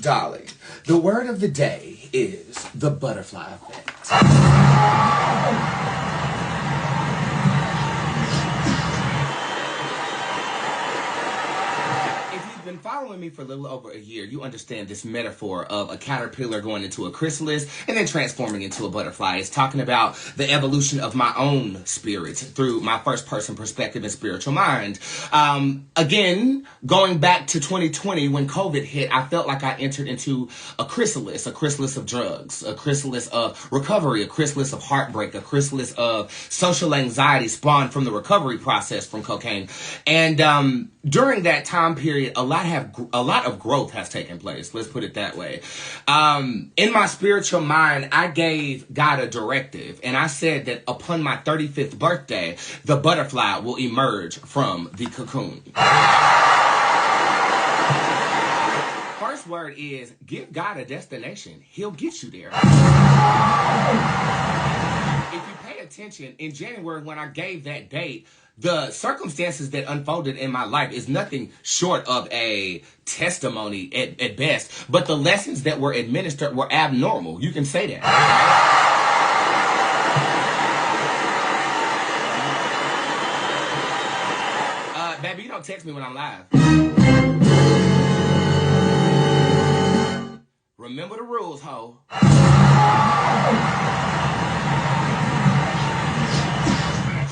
Dolly, the word of the day is the butterfly effect. Been following me for a little over a year, you understand this metaphor of a caterpillar going into a chrysalis and then transforming into a butterfly. It's talking about the evolution of my own spirit through my first person perspective and spiritual mind. Again, going back to 2020 when COVID hit, I felt like I entered into a chrysalis of drugs, a chrysalis of recovery, a chrysalis of heartbreak, a chrysalis of social anxiety spawned from the recovery process from cocaine. And during that time period, a lot of growth has taken place. Let's put it that way. In my spiritual mind, I gave God a directive, and I said that upon my 35th birthday, the butterfly will emerge from the cocoon. First word is give God a destination. He'll get you there. If you pay attention, in January when I gave that date, the circumstances that unfolded in my life is nothing short of a testimony at best. But the lessons that were administered were abnormal. You can say that. Baby, you don't text me when I'm live. Remember the rules, ho.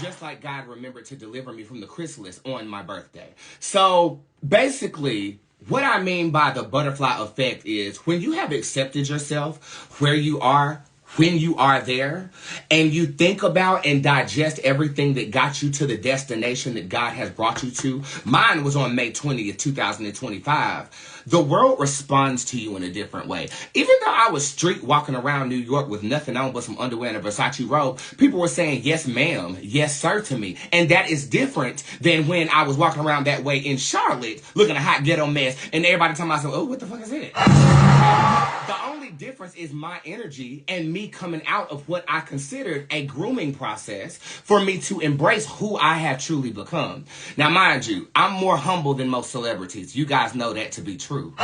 Just like God remembered to deliver me from the chrysalis on my birthday. So basically, what I mean by the butterfly effect is when you have accepted yourself where you are, when you are there, and you think about and digest everything that got you to the destination that God has brought you to. Mine was on May 20th, 2025. The world responds to you in a different way. Even though I was street walking around New York with nothing on but some underwear and a Versace robe, people were saying, yes, ma'am, yes, sir, to me. And that is different than when I was walking around that way in Charlotte, looking a hot ghetto mess, and everybody talking about, oh, what the fuck is it? The only difference is my energy and me coming out of what I considered a grooming process for me to embrace who I have truly become. Now, mind you, I'm more humble than most celebrities. You guys know that to be true. A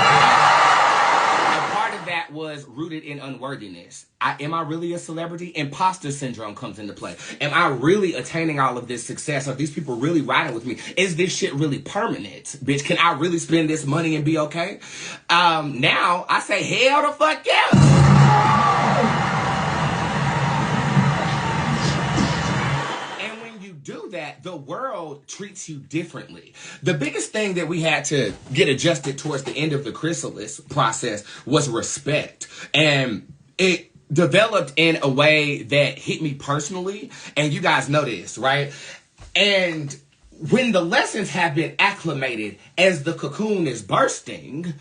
part of that was rooted in unworthiness. Am I really a celebrity? Imposter syndrome comes into play. Am I really attaining all of this success? Are these people really riding with me? Is this shit really permanent? Bitch, can I really spend this money and be okay? Now, I say, hell the fuck yeah! Do that, the world treats you differently. The biggest thing that we had to get adjusted towards the end of the chrysalis process was respect. And it developed in a way that hit me personally. And you guys know this, right? And when the lessons have been acclimated as the cocoon is bursting,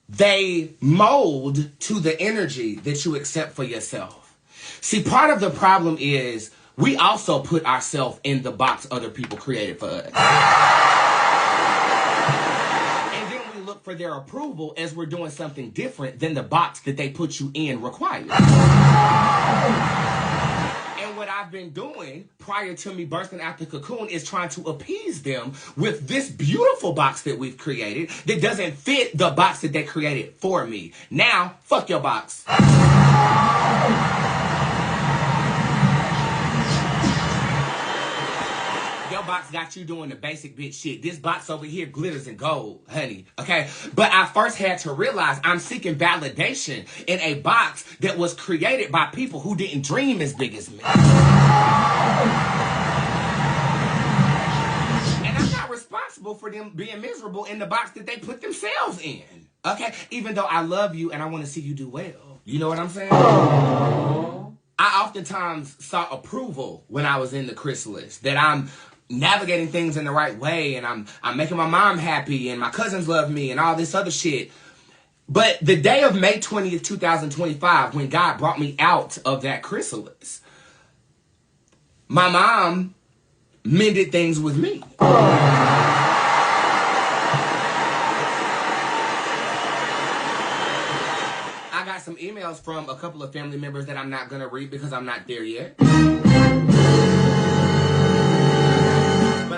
they mold to the energy that you accept for yourself. See, part of the problem is we also put ourselves in the box other people created for us. And then we look for their approval as we're doing something different than the box that they put you in requires. And what I've been doing prior to me bursting out the cocoon is trying to appease them with this beautiful box that we've created that doesn't fit the box that they created for me. Now, fuck your box. Box got you doing the basic bitch shit. This box over here glitters in gold, honey. Okay? But I first had to realize I'm seeking validation in a box that was created by people who didn't dream as big as me. And I'm not responsible for them being miserable in the box that they put themselves in. Okay? Even though I love you and I want to see you do well. You know what I'm saying? I oftentimes sought approval when I was in the chrysalis. That I'm navigating things in the right way, and I'm making my mom happy, and my cousins love me, and all this other shit. But the day of May 20th, 2025, when God brought me out of that chrysalis, my mom mended things with me. I got some emails from a couple of family members that I'm not going to read because I'm not there yet.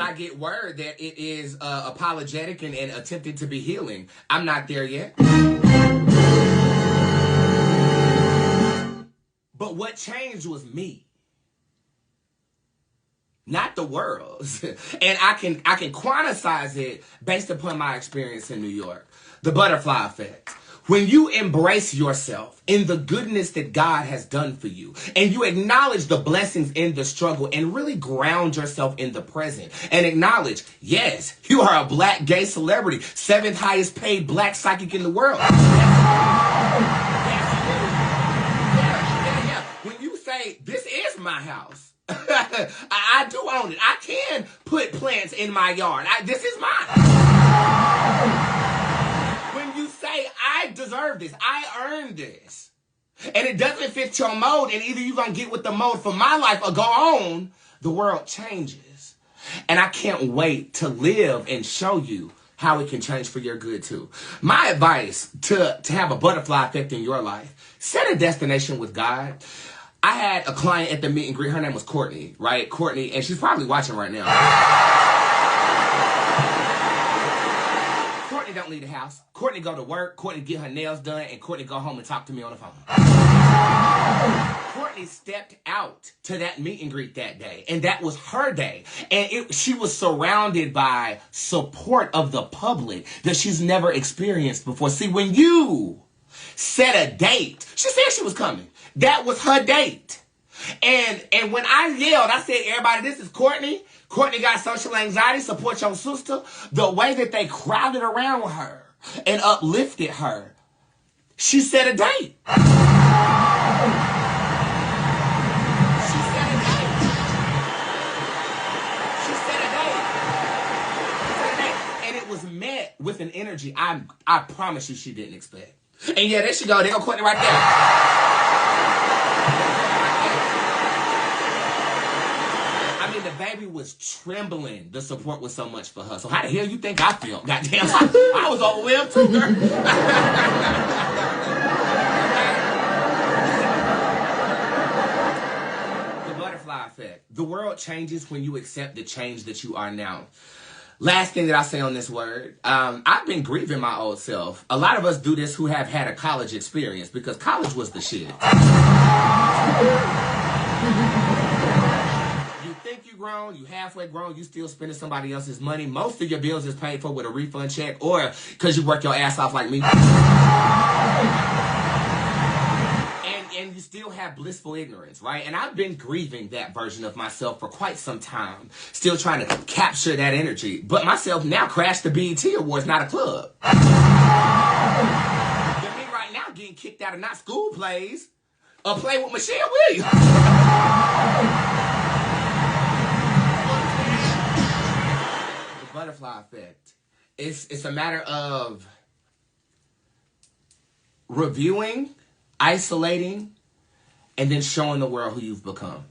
but I get word that it is apologetic and attempted to be healing. I'm not there yet. But what changed was me, not the world. And I can quantize it based upon my experience in New York. The butterfly effect. When you embrace yourself in the goodness that God has done for you, and you acknowledge the blessings in the struggle and really ground yourself in the present and acknowledge, yes, you are a black gay celebrity, 7th highest paid black psychic in the world. Yeah. When you say, this is my house, I do own it. I can put plants in my yard. This is mine. When you say, I deserve this, I earned this, and it doesn't fit your mold, and either you're going to get with the mold for my life or go on, the world changes. And I can't wait to live and show you how it can change for your good too. My advice to have a butterfly effect in your life, set a destination with God. I had a client at the meet and greet. Her name was Courtney, right? Courtney, and she's probably watching right now. Courtney don't leave the house. Courtney go to work. Courtney get her nails done, and Courtney go home and talk to me on the phone. Courtney stepped out to that meet and greet that day, and that was her day. And she was surrounded by support of the public that she's never experienced before. See, when you set a date, she said she was coming. That was her date. And when I yelled, I said, everybody, this is Courtney. Courtney got social anxiety, support your sister. The way that they crowded around her and uplifted her, she set a date. And it was met with an energy I promise you she didn't expect. And yeah, there she go. There go Courtney right there. I mean, the baby was trembling. The support was so much for her. So how the hell you think I feel? Goddamn, I was overwhelmed too, girl. The butterfly effect. The world changes when you accept the change that you are now. Last thing that I say on this word, I've been grieving my old self. A lot of us do this who have had a college experience because college was the shit. You think you grown, you halfway grown, you still spending somebody else's money. Most of your bills is paid for with a refund check or because you work your ass off like me. And you still have blissful ignorance, right? And I've been grieving that version of myself for quite some time. Still trying to capture that energy. But myself now crashed the BET Awards, not a club. But me right now getting kicked out of not school plays, a play with Michelle Williams. The butterfly effect. It's a matter of reviewing, isolating, and then showing the world who you've become.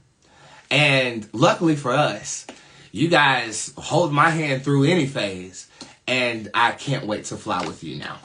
And luckily for us, you guys hold my hand through any phase, and I can't wait to fly with you now.